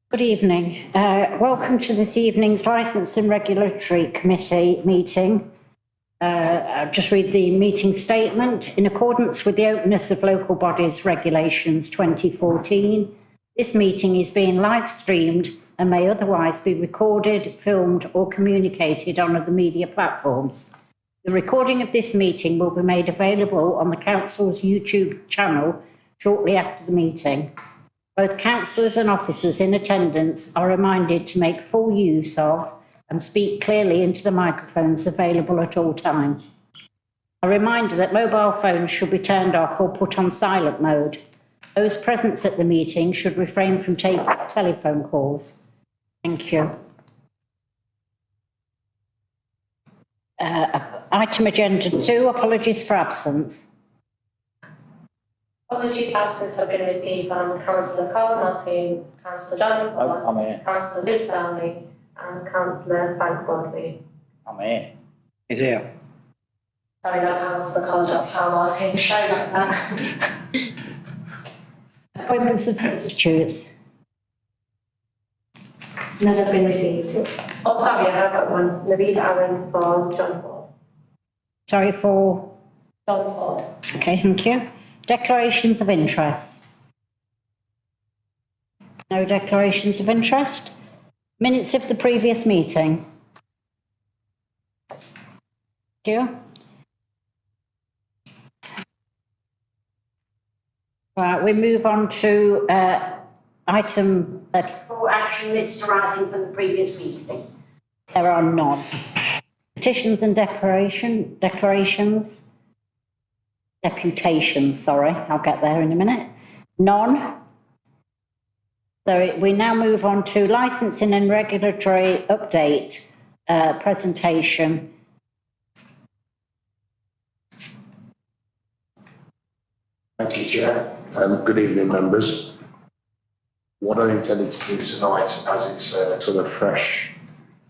Good evening. Welcome to this evening's Licence and Regulatory Committee meeting. I'll just read the meeting statement. In accordance with the Openness of Local Bodies Regulations 2014, this meeting is being live streamed and may otherwise be recorded, filmed or communicated on other media platforms. The recording of this meeting will be made available on the Council's YouTube channel shortly after the meeting. Both councillors and officers in attendance are reminded to make full use of and speak clearly into the microphones available at all times. A reminder that mobile phones should be turned off or put on silent mode. Those present at the meeting should refrain from taking telephone calls. Thank you. Item agenda 2, apologies for absence. Apologies for absence have been received from Councillor Carl Martin, Councillor John Ford, Councillor Liz Downey and Councillor Frank Bodley. I'm here. He's here. Sorry, not Councillor Carl Martin, sorry about that. Appointments of substitutes. None have been received. Oh, sorry, I have got one. Naveed Aaron for John Ford. Sorry, for? John Ford. Okay, thank you. Declarations of interest. No declarations of interest. Minutes of the previous meeting. Thank you. Right, we move on to item 34, action lists arising from the previous meeting. There are none. Petitions and deputations, sorry, I'll get there in a minute. None. So we now move on to licensing and regulatory update presentation. Thank you, Chair. Good evening, members. What I intended to do tonight, as it's sort of fresh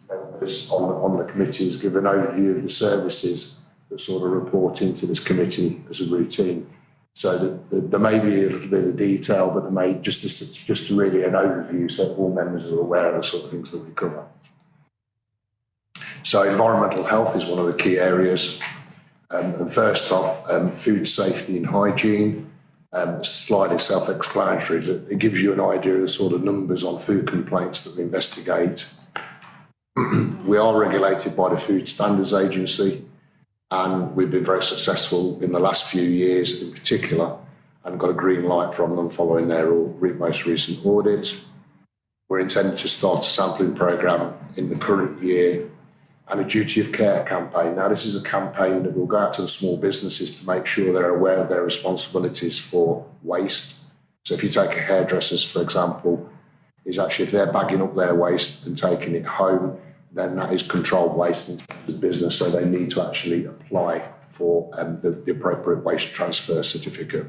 members on the committee, is give an overview of the services that sort of report into this committee as a routine. So that there may be a little bit of detail, but there may just really an overview so that all members are aware of the sort of things that we cover. So environmental health is one of the key areas. And first off, food safety and hygiene. Slide is self-explanatory, but it gives you an idea of the sort of numbers on food complaints that we investigate. We are regulated by the Food Standards Agency, and we've been very successful in the last few years in particular, and got a green light from them following their most recent audit. We're intending to start a sampling programme in the current year and a duty of care campaign. Now, this is a campaign that will go out to the small businesses to make sure they're aware of their responsibilities for waste. So if you take a hairdresser's, for example, is actually if they're bagging up their waste and taking it home, then that is controlled waste in the business, so they need to actually apply for the appropriate waste transfer certificate.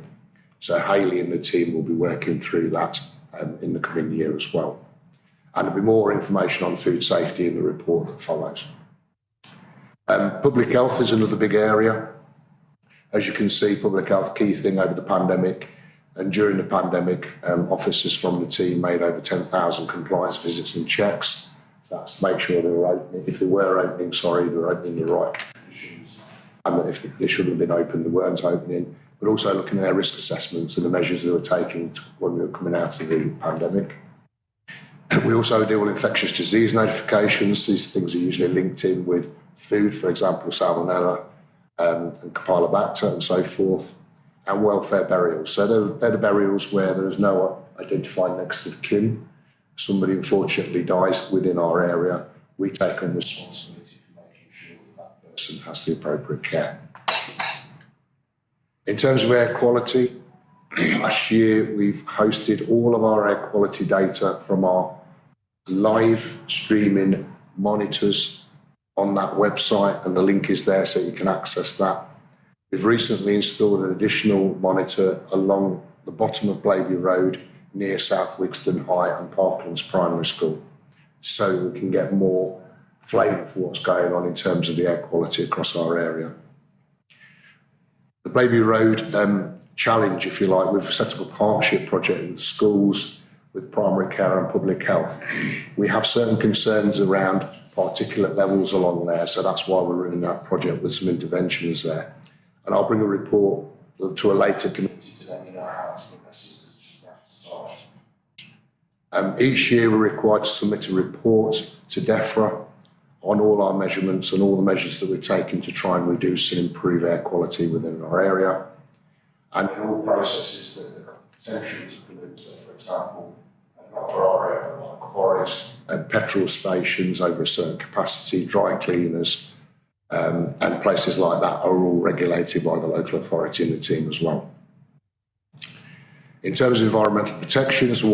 So Hayley and the team will be working through that in the coming year as well. And there'll be more information on food safety in the report that follows. Public health is another big area. As you can see, public health, key thing over the pandemic. And during the pandemic, officers from the team made over 10,000 compliance visits and checks. That's to make sure they were opening, if they were opening, they were opening the right conditions. And if they should have been open, they weren't opening. But also looking at their risk assessments and the measures they were taking when we were coming out of the pandemic. We also deal with infectious disease notifications. These things are usually linked in with food, for example, salmonella and Campylobacter and so forth, and welfare burials. So they're the burials where there is no identified next of kin. Somebody unfortunately dies within our area. We take on responsibility for making sure that person has the appropriate care. In terms of air quality, last year we've hosted all of our air quality data from our live streaming monitors on that website, and the link is there so you can access that. We've recently installed an additional monitor along the bottom of Blaby Road near South Wixton High and Parklands Primary School, so we can get more flavour for what's going on in terms of the air quality across our area. The Blaby Road challenge, if you like, we've set up a partnership project with schools, with primary care and public health. We have certain concerns around particulate levels along there, so that's why we're running that project with some interventions there. And I'll bring a report to a later committee to let you know how that's progressing. Each year we're required to submit a report to DEFRA on all our measurements and all the measures that we're taking to try and reduce and improve air quality within our area. And in all processes that have potential to pollute, so for example, not for our area, but like quarries and petrol stations over a certain capacity, dry cleaners, and places like that are all regulated by the local authority and the team as well. In terms of environmental protection, it's a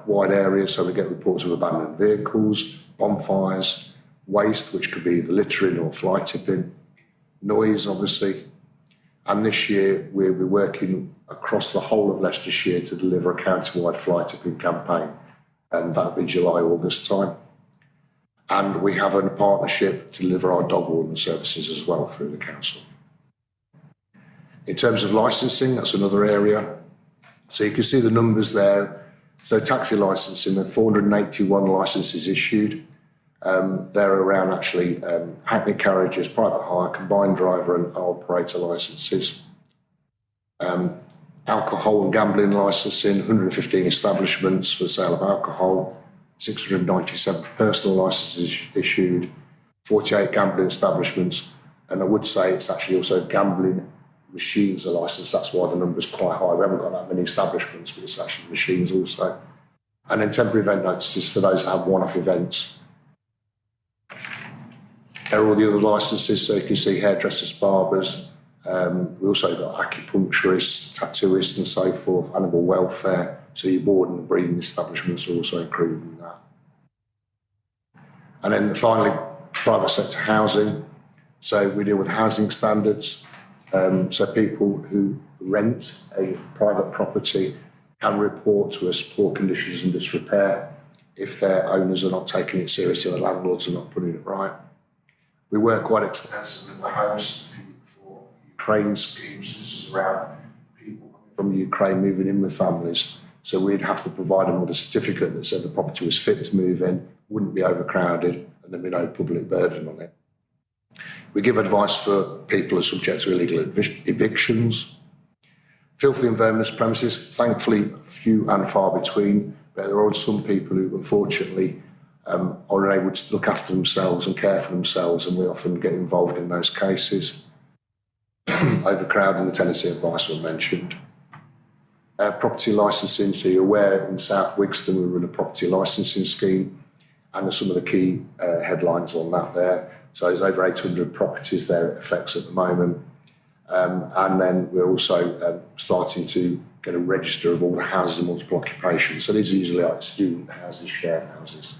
wide area, so we get reports of abandoned vehicles, bonfires, waste, which could be either littering or fly tipping, noise, obviously. And this year, we'll be working across the whole of Leicestershire to deliver a county-wide fly tipping campaign, and that'll be July, August time. And we have a partnership to deliver our dog warden services as well through the council. In terms of licensing, that's another area. So you can see the numbers there. So taxi licensing, there are 481 licences issued. They're around actually hackney carriages, private hire, combined driver and operator licences. Alcohol and gambling licensing, 115 establishments for the sale of alcohol, 697 personal licences issued, 48 gambling establishments, and I would say it's actually also gambling machines are licensed. That's why the number's quite high. We haven't got that many establishments, but it's actually machines also. And then temporary event notices for those that have one-off events. There are all the other licences, so you can see hairdressers, barbers. We also got acupuncturists, tattooists and so forth, animal welfare. So your boarding and breeding establishments are also included in that. And then finally, private sector housing. So we deal with housing standards. So people who rent a private property can report to us poor conditions and disrepair if their owners are not taking it seriously or the landlords are not putting it right. We work quite extensively with the homes for Ukraine schemes. This is around people from Ukraine moving in with families. So we'd have to provide them with a certificate that said the property was fit to move in, wouldn't be overcrowded, and there'd be no public burden on it. We give advice for people who are subject to illegal evictions. Filthy and verminous premises, thankfully few and far between, but there are some people who unfortunately are unable to look after themselves and care for themselves, and we often get involved in those cases. Overcrowding, the tenancy advice was mentioned. Property licensing, so you're aware in South Wigston we run a property licensing scheme, and there's some of the key headlines on that there. So there's over 800 properties there it affects at the moment. And then we're also starting to get a register of all the houses of multiple occupation. So these are usually like student houses, shared houses.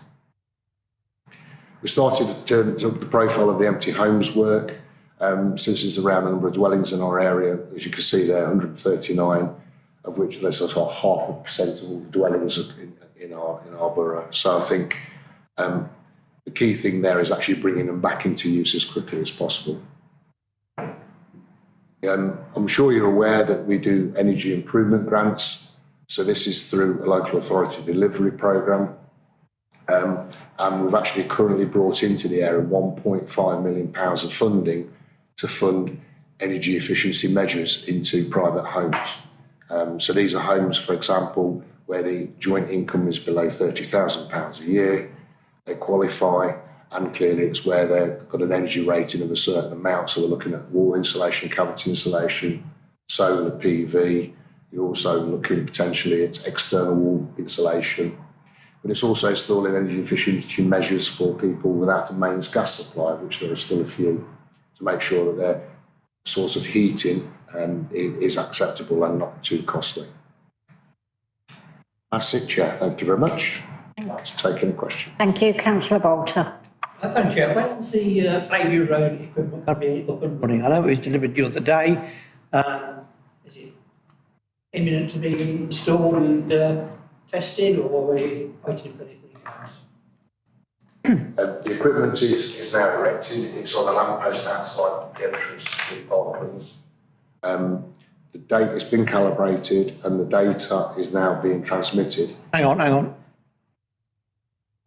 We started to turn up the profile of the empty homes work. So this is around the number of dwellings in our area. As you can see there, 139, of which there's sort of 0.5% of all the dwellings in our borough. So I think the key thing there is actually bringing them back into use as quickly as possible. I'm sure you're aware that we do energy improvement grants. So this is through a local authority delivery programme. And we've actually currently brought into the area £1.5 million of funding to fund energy efficiency measures into private homes. So these are homes, for example, where the joint income is below £30,000 a year. They qualify, and clearly it's where they've got an energy rating of a certain amount. So we're looking at wall insulation, cavity insulation, solar PV. You're also looking potentially at external wall insulation. But it's also installing energy efficiency measures for people without a mains gas supply, which there are still a few, to make sure that their source of heating is acceptable and not too costly. That's it, Chair. Thank you very much. I'd like to take any questions. Thank you, Councillor Bolter. Thank you. When's the Blaby Road equipment going to be up and running? I know it was delivered the other day. Is it imminent to be installed and tested, or are we waiting for anything else? The equipment is now erected. It's on a lamppost outside the entrance to Parklands. The data has been calibrated and the data is now being transmitted. Hang on.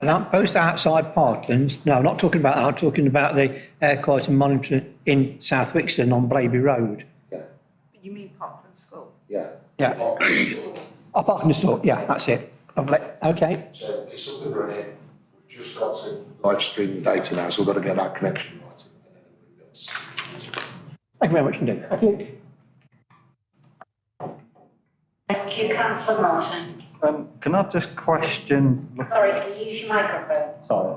An outpost outside Parklands, no, I'm not talking about that, I'm talking about the air quality monitoring in South Wixton on Blaby Road. Yeah. You mean Parkland School? Yeah. Yeah. Oh, Parkland store, yeah, that's it. Lovely, okay. So it's up and running. We've just got to live stream the data now, so we've got to get that connection right. Thank you very much indeed. Thank you. Thank you, councillor Martin. Can I just question? Sorry, can you use your microphone? Sorry.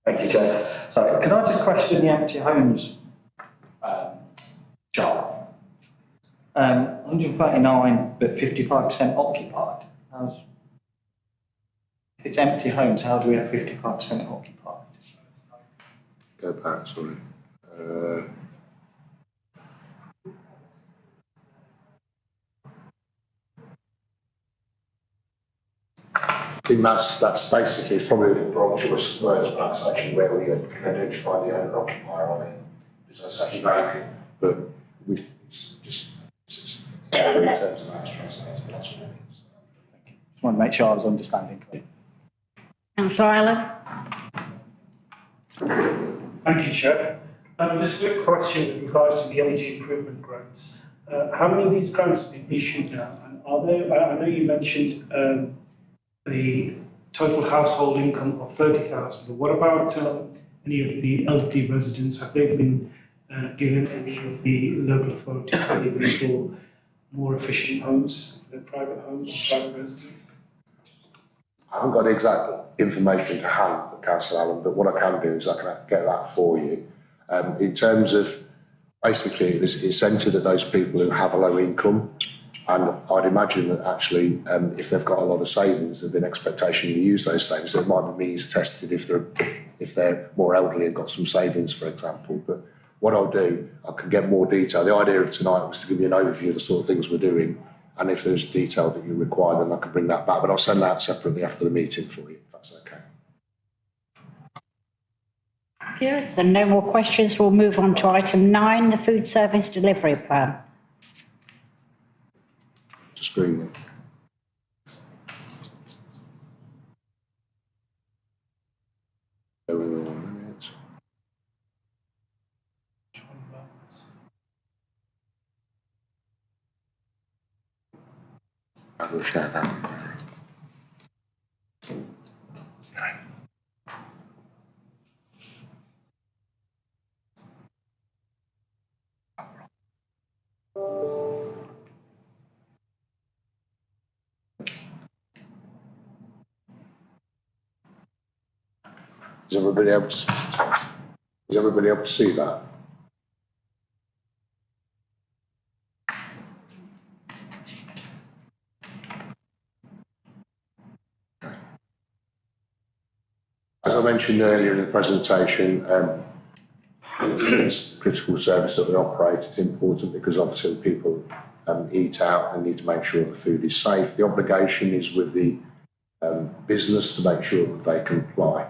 Thank you, Chair. Sorry, can I just question the empty homes chart? 139, but 55% occupied. If it's empty homes, how do we have 55% occupied? Go back, sorry. I think that's basically, it's probably a broad choice of words, but that's actually where we can identify the owner occupier on it. It's actually vacant, but it's just in terms of how it's translated, but that's what it is. Just want to make sure I was understanding clearly. Councillor Allen? Thank you, Chair. Just a quick question with regards to the energy improvement grants. How many of these grants have been issued now? And are there, I know you mentioned the total household income of 30,000, but what about any of the elderly residents? Have they been given any of the local authority maybe for more efficient homes, their private homes, private residences? I haven't got the exact information to hand, Councillor Allen, but what I can do is I can get that for you. In terms of, basically, it's centred at those people who have a low income, and I'd imagine that actually, if they've got a lot of savings, there's been expectation to use those savings. So it might be means tested if they're more elderly and got some savings, for example. But what I'll do, I can get more detail. The idea of tonight was to give you an overview of the sort of things we're doing, and if there's detail that you require, then I can bring that back. But I'll send that separately after the meeting for you, if that's okay. Thank you. If there are no more questions, we'll move on to item 9, the food service delivery plan. To screen with. I will share that. Is everybody able to see that? As I mentioned earlier in the presentation, it's a critical service that we operate. It's important because obviously people eat out and need to make sure the food is safe. The obligation is with the business to make sure that they comply.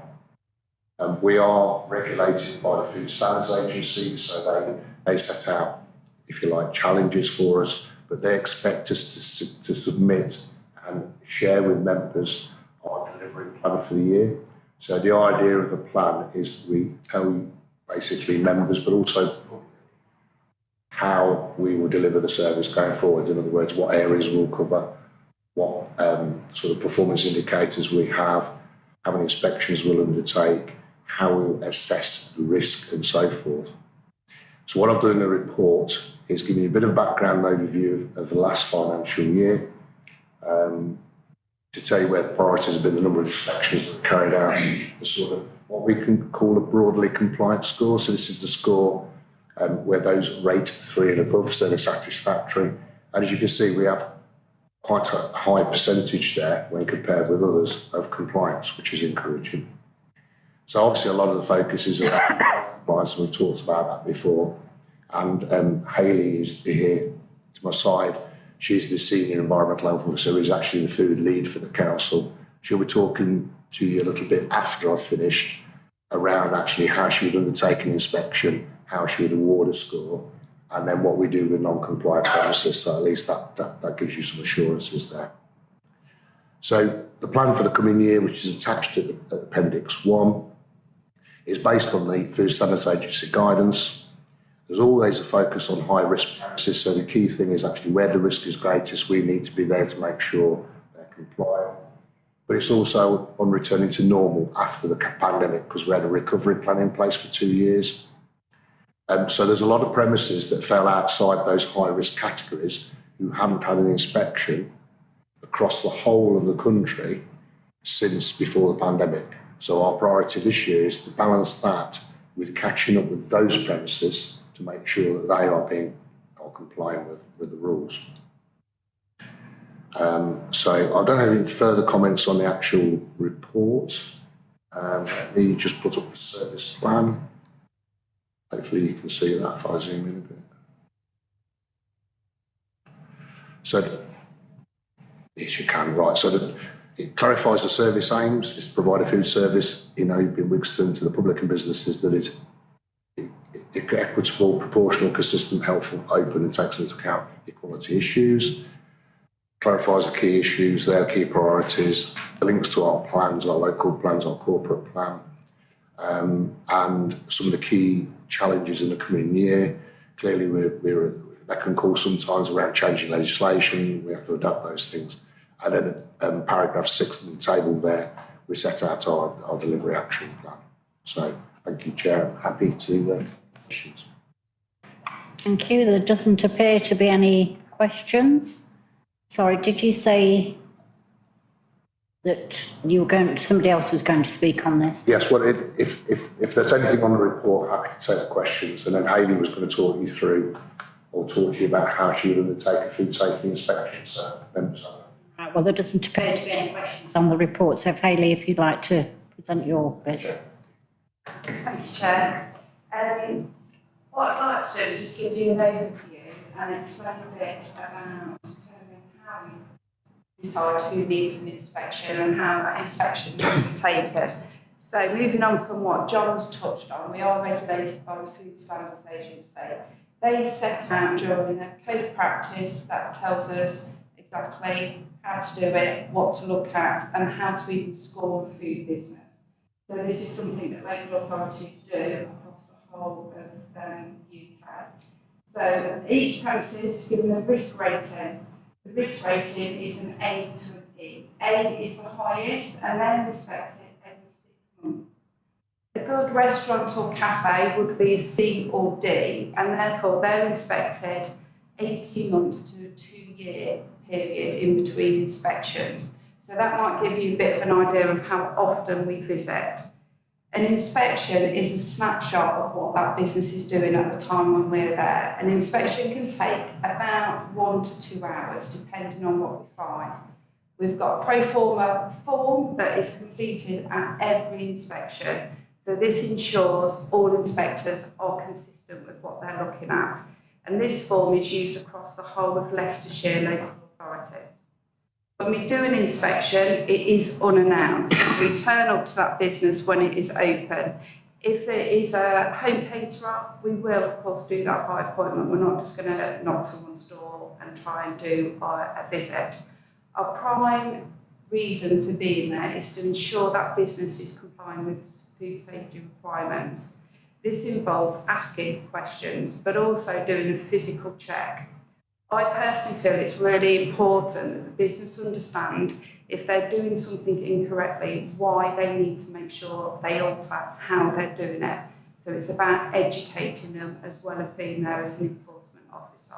We are regulated by the Food Standards Agency, so they set out, if you like, challenges for us, but they expect us to submit and share with members our delivery plan for the year. So the idea of the plan is we tell basically members, but also how we will deliver the service going forward. In other words, what areas we'll cover, what sort of performance indicators we have, how many inspections we'll undertake, how we'll assess the risk and so forth. So what I've done in the report is giving you a bit of a background overview of the last financial year, to tell you where the priorities have been, the number of inspections that are carried out, the sort of what we can call a broadly compliant score. So this is the score where those rate 3 and above, so they're satisfactory. And as you can see, we have quite a high percentage there when compared with others of compliance, which is encouraging. So obviously a lot of the focus is about compliance, and we've talked about that before. And Hayley is here to my side. She's the Senior Environmental Health Officer, who's actually the food lead for the council. She'll be talking to you a little bit after I've finished around actually how she would undertake an inspection, how she would award a score, and then what we do with non-compliant premises, so at least that gives you some assurances there. So the plan for the coming year, which is attached to Appendix 1, is based on the Food Standards Agency guidance. There's always a focus on high-risk premises, so the key thing is actually where the risk is greatest, we need to be there to make sure they're compliant. But it's also on returning to normal after the pandemic, because we had a recovery plan in place for 2 years. So there's a lot of premises that fell outside those high-risk categories who haven't had an inspection across the whole of the country since before the pandemic. So our priority this year is to balance that with catching up with those premises to make sure that they are complying with the rules. So I don't have any further comments on the actual report. Let me just put up the service plan. Hopefully you can see that if I zoom in a bit. So, yes, you can, right. So it clarifies the service aims. It's to provide a food service in Open Wigston to the public and businesses that is equitable, proportional, consistent, helpful, open, and takes into account equality issues. Clarifies the key issues, their key priorities, the links to our plans, our local plans, our corporate plan, and some of the key challenges in the coming year. Clearly, we're that can call sometimes around changing legislation. We have to adapt those things. And then paragraph 6 in the table there, we set out our delivery action plan. So thank you, Chair. I'm happy to questions. Thank you. There doesn't appear to be any questions. Sorry, did you say that somebody else was going to speak on this? Yes, well, if there's anything on the report, happy to take the questions. And then Hayley was going to talk you through or talk to you about how she would undertake a food safety inspection. So, Right, well, there doesn't appear to be any questions on the report. So, Hayley, if you'd like to present your bit. Sure. Thank you, Chair. What I'd like to do is just give you an overview and explain a bit about how we decide who needs an inspection and how that inspection can be taken. So moving on from what John's touched on, we are regulated by the Food Standards Agency. They set out during a code of practice that tells us exactly how to do it, what to look at, and how to even score the food business. So this is something that local authorities do across the whole of the UK. So each premises is given a risk rating. The risk rating is an A to an E. A is the highest, and they're inspected every 6 months. A good restaurant or cafe would be a C or D, and therefore they're inspected 18 months to a 2-year period in between inspections. So that might give you a bit of an idea of how often we visit. An inspection is a snapshot of what that business is doing at the time when we're there. An inspection can take about 1 to 2 hours, depending on what we find. We've got a pro forma form that is completed at every inspection. So this ensures all inspectors are consistent with what they're looking at. And this form is used across the whole of Leicestershire local authorities. When we do an inspection, it is unannounced. We turn up to that business when it is open. If there is a home caterer, we will, of course, do that by appointment. We're not just going to knock someone's door and try and do a visit. Our prime reason for being there is to ensure that business is complying with food safety requirements. This involves asking questions, but also doing a physical check. I personally feel it's really important that the business understand if they're doing something incorrectly, why they need to make sure they alter how they're doing it. So it's about educating them as well as being there as an enforcement officer.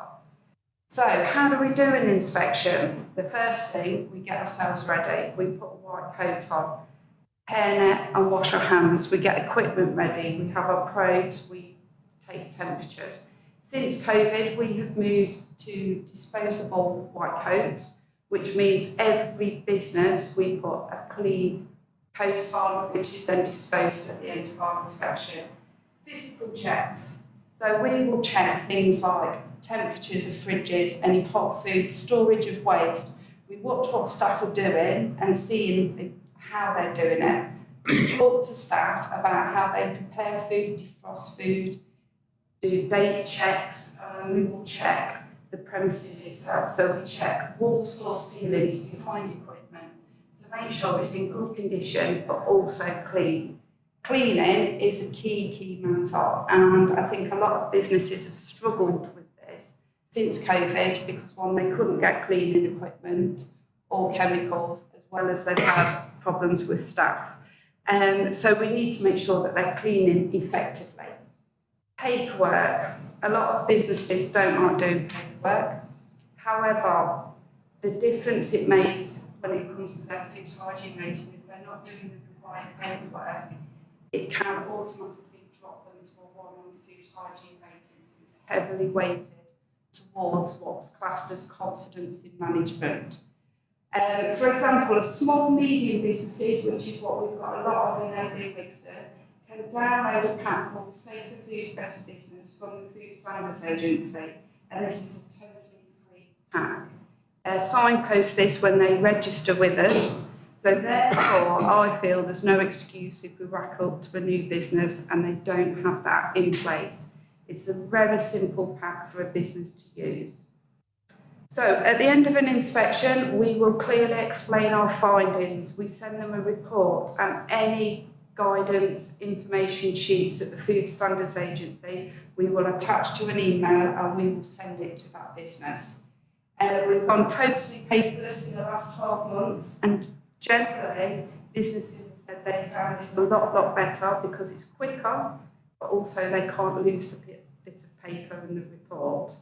So how do we do an inspection? The first thing, we get ourselves ready. We put a white coat on, hairnet and wash our hands. We get equipment ready. We have our probes. We take temperatures. Since COVID, we have moved to disposable white coats, which means every business we put a clean coat on, which is then disposed at the end of our inspection. Physical checks. So we will check things like temperatures of fridges, any hot food, storage of waste. We watch what staff are doing and seeing how they're doing it. We talk to staff about how they prepare food, defrost food, do date checks, we will check the premises itself. So we check walls, floors, ceilings, behind equipment to make sure it's in good condition but also clean. Cleaning is a key matter, and I think a lot of businesses have struggled with this since COVID because one, they couldn't get cleaning equipment or chemicals, as well as they've had problems with staff. So we need to make sure that they're cleaning effectively. Paperwork. A lot of businesses don't like doing paperwork. However, the difference it makes when it comes to their food hygiene rating, if they're not doing the required paperwork, it can automatically drop them to a 1 on food hygiene rating. So it's heavily weighted towards what's classed as confidence in management. For example, a small, medium businesses, which is what we've got a lot of in LB Wixton, can download a pack called Safer Food Better Business from the Food Standards Agency, and this is a totally free pack. Signpost this when they register with us, so therefore I feel there's no excuse if we rack up to a new business and they don't have that in place. It's a very simple pack for a business to use. So at the end of an inspection, we will clearly explain our findings. We send them a report and any guidance, information sheets at the Food Standards Agency, we will attach to an email and we will send it to that business. We've gone totally paperless in the last 12 months, and generally businesses have said they found this a lot better because it's quicker, but also they can't lose the bit of paper in the report.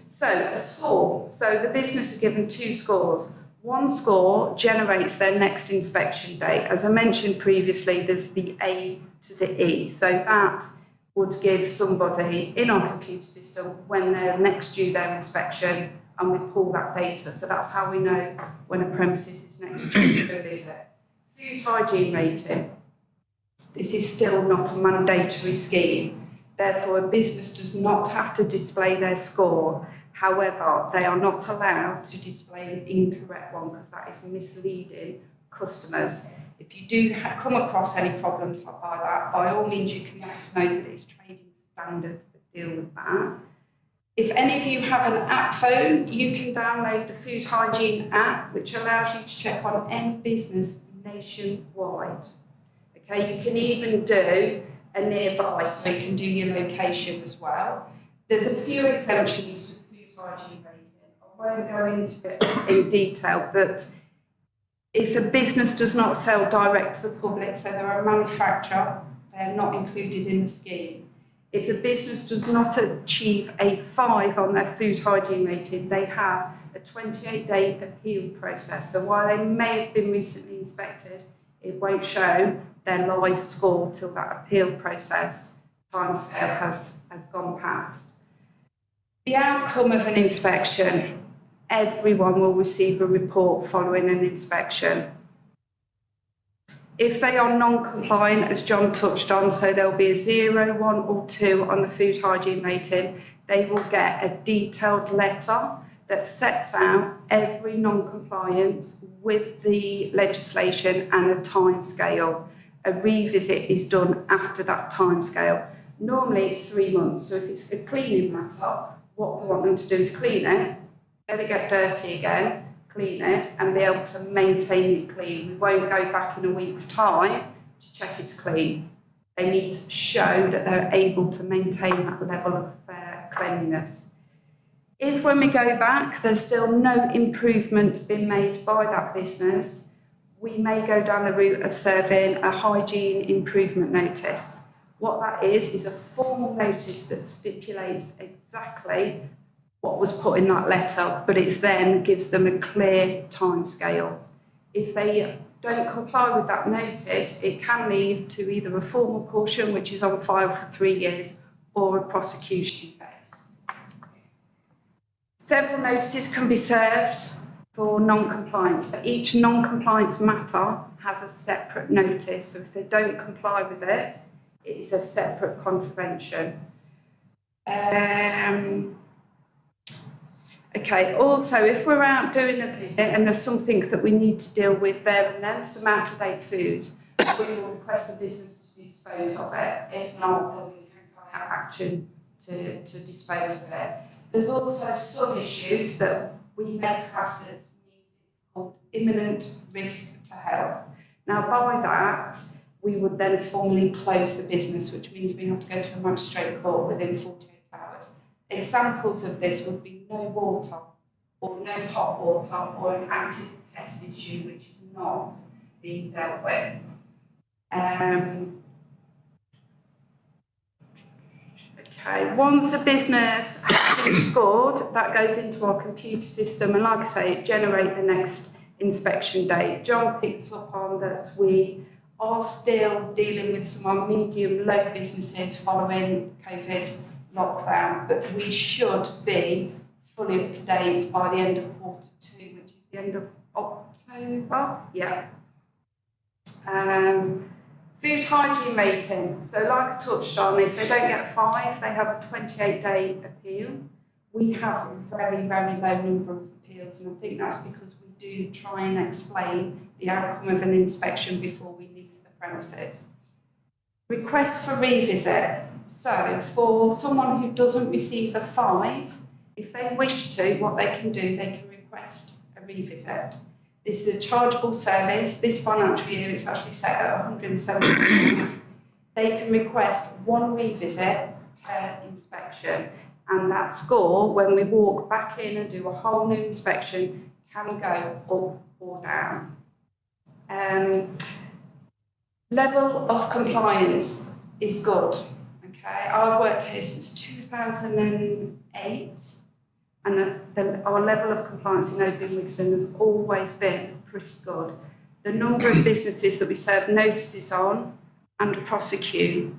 So a score. So the business are given 2 scores. 1 score generates their next inspection date. As I mentioned previously, there's the A to the E. So that would give somebody in our computer system when they're next due their inspection, and we pull that data. So that's how we know when a premises is next due for a visit. Food hygiene rating. This is still not a mandatory scheme. Therefore, a business does not have to display their score. However, they are not allowed to display an incorrect one because that is misleading customers. If you do come across any problems by that, by all means you can let us know, but it's trading standards that deal with that. If any of you have an app phone, you can download the Food Hygiene app, which allows you to check on any business nationwide. Okay, you can even do a nearby, so you can do your location as well. There's a few exemptions to food hygiene rating. I won't go into it in detail, but if a business does not sell direct to the public, so they're a manufacturer, they're not included in the scheme. If a business does not achieve a 5 on their food hygiene rating, they have a 28-day appeal process. So while they may have been recently inspected, it won't show their live score till that appeal process timescale has gone past. The outcome of an inspection, everyone will receive a report following an inspection. If they are non-compliant, as John touched on, so there'll be a 0, 1 or 2 on the food hygiene rating, they will get a detailed letter that sets out every non-compliance with the legislation and a timescale. A revisit is done after that timescale. Normally it's 3 months, so if it's a cleaning matter, what we want them to do is clean it, let it get dirty again, clean it, and be able to maintain it clean. We won't go back in a week's time to check it's clean. They need to show that they're able to maintain that level of cleanliness. If when we go back, there's still no improvement been made by that business, we may go down the route of serving a hygiene improvement notice. What that is a formal notice that stipulates exactly what was put in that letter, but it then gives them a clear timescale. If they don't comply with that notice, it can lead to either a formal caution, which is on file for 3 years, or a prosecution case. Several notices can be served for non-compliance. So each non-compliance matter has a separate notice. So if they don't comply with it, it's a separate contravention. Okay, also, if we're out doing a visit and there's something that we need to deal with there and then, some out-of-date food, we will request the business to dispose of it. If not, then we can carry have action to dispose of it. There's also some issues that we may class as means it's called imminent risk to health. Now, by that, we would then formally close the business, which means we have to go to a magistrate court within 48 hours. Examples of this would be no water, or no hot water, or an active pest issue which is not being dealt with. Okay, once a business has been scored, that goes into our computer system, and like I say, it generates the next inspection date. John picks up on that we are still dealing with some of our medium low businesses following COVID lockdown, but we should be fully up to date by the end of Q2, which is the end of October. Yeah. Food hygiene rating. So like I touched on, if they don't get 5, they have a 28-day appeal. We have a very, very low number of appeals, and I think that's because we do try and explain the outcome of an inspection before we leave the premises. Request for revisit. So for someone who doesn't receive a 5, if they wish to, what they can do, they can request a revisit. This is a chargeable service. This financial year it's actually set at £170. They can request 1 revisit per inspection, and that score, when we walk back in and do a whole new inspection, can go up or down. Level of compliance is good. Okay, I've worked here since 2008. And our level of compliance in Open Wigston has always been pretty good. The number of businesses that we serve notices on and prosecute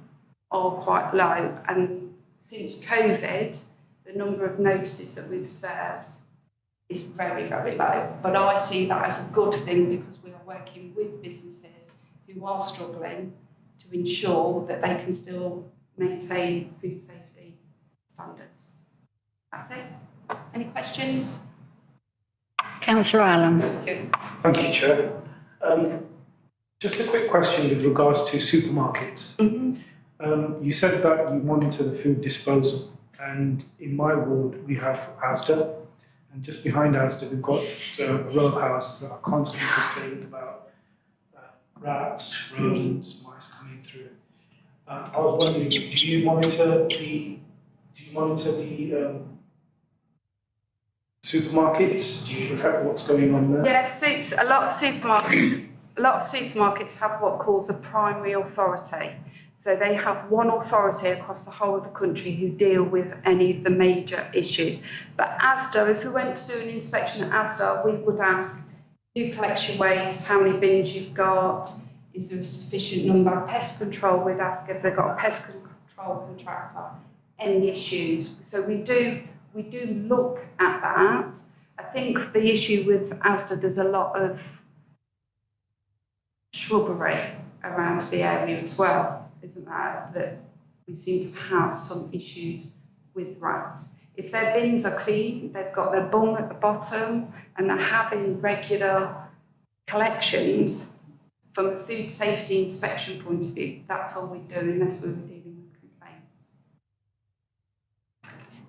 are quite low. And since COVID, the number of notices that we've served is very, very low. But I see that as a good thing because we are working with businesses who are struggling to ensure that they can still maintain food safety standards. That's it. Any questions? Councillor Allen. Thank you, Chair. Just a quick question with regards to supermarkets. You said that you monitor the food disposal, and in my ward we have Asda, and just behind Asda we've got a row of houses that are constantly complaining about rats, rodents, mice coming through. I was wondering, do you monitor the supermarkets? Do you look at what's going on there? Yes, a lot of supermarkets have what calls a primary authority. So they have one authority across the whole of the country who deal with any of the major issues. But Asda, if we went to do an inspection at Asda, we would ask who collects your waste, how many bins you've got, is there a sufficient number? Pest control, we'd ask if they've got a pest control contractor, any issues. So we do look at that. I think the issue with Asda, there's a lot of shrubbery around the area as well, isn't there? That we seem to have some issues with rats. If their bins are clean, they've got their bung at the bottom, and they're having regular collections, from a food safety inspection point of view, that's all we do unless we were dealing with complaints.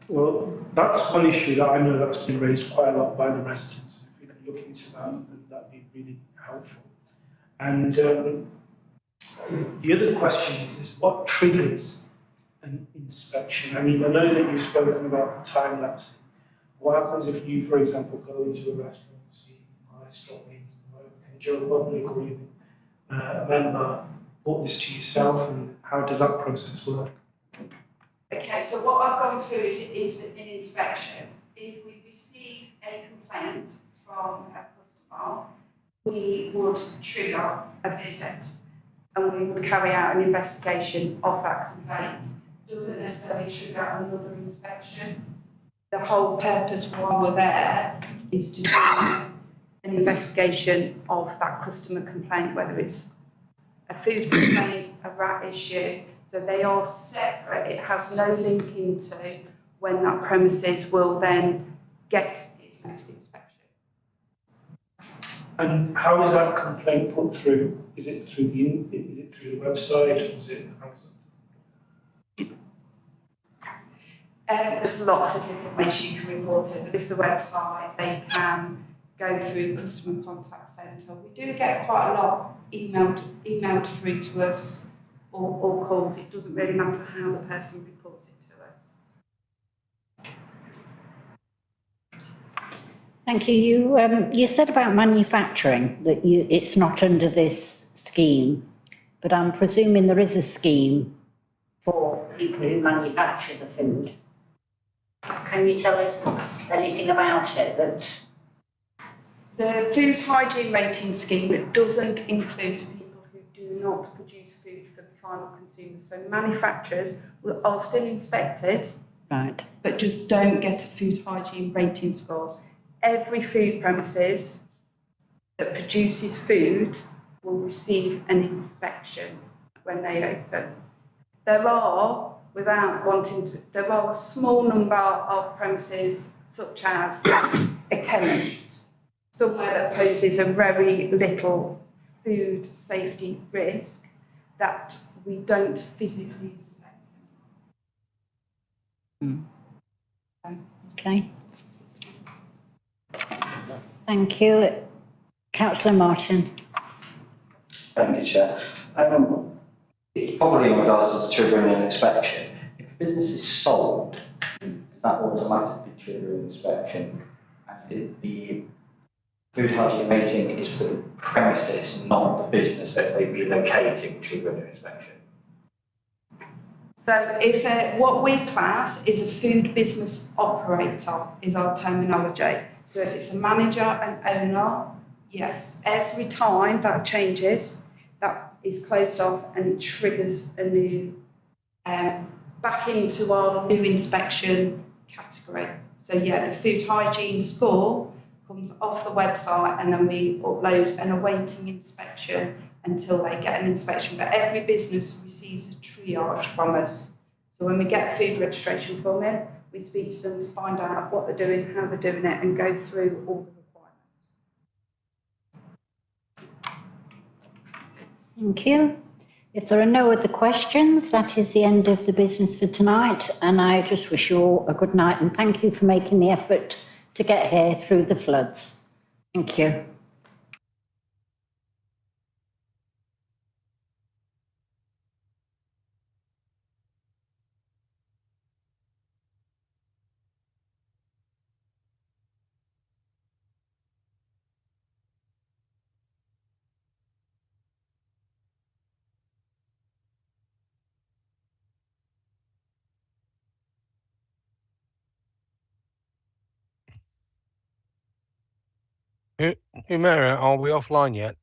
Well, that's one issue that I know that's been raised quite a lot by the residents. If we could look into that, then that'd be really helpful. And the other question is what triggers an inspection? I mean, I know that you've spoken about time lapse. What happens if you, for example, go into a restaurant and see nice droppings, can Joe Public or even a member bought this to yourself, and how does that process work? Okay, so what I've gone through is an inspection. If we receive a complaint from a customer, we would trigger a visit and we would carry out an investigation of that complaint. Doesn't necessarily trigger another inspection. The whole purpose why we're there is to do an investigation of that customer complaint, whether it's a food complaint, a rat issue. So they are separate. It has no link into when that premises will then get its next inspection. And how is that complaint put through? Is it through the website? Is it? There's lots of different ways you can report it. There is the website, they can go through customer contact centre. We do get quite a lot emailed through to us or calls. It doesn't really matter how the person reports it to us. Thank you. You said about manufacturing that it's not under this scheme, but I'm presuming there is a scheme for people who manufacture the food. Can you tell us anything about it? That The food hygiene rating scheme doesn't include people who do not produce food for the final consumer. So manufacturers are still inspected, right? but just don't get a food hygiene rating score. Every food premises that produces food will receive an inspection when they open. There are a small number of premises, such as a chemist, somewhere that poses a very little food safety risk, that we don't physically inspect. Okay. Thank you. Councillor Martin. Thank you, Chair. It's probably in regards to the triggering an inspection. If a business is sold, does that automatically trigger an inspection? And the food hygiene rating is for the premises, not the business, so if they relocating, trigger an inspection. So if what we class is a food business operator is our terminology. So if it's a manager and owner, yes, every time that changes, that is closed off and it triggers a new, back into our new inspection category. So yeah, the food hygiene score comes off the website and then we upload an awaiting inspection until they get an inspection. But every business receives a triage from us. So when we get a food registration form in, we speak to them to find out what they're doing, how they're doing it, and go through all the requirements. Thank you. If there are no other questions, that is the end of the business for tonight. And I just wish you all a good night and thank you for making the effort to get here through the floods. Thank you. Humera, are we offline yet?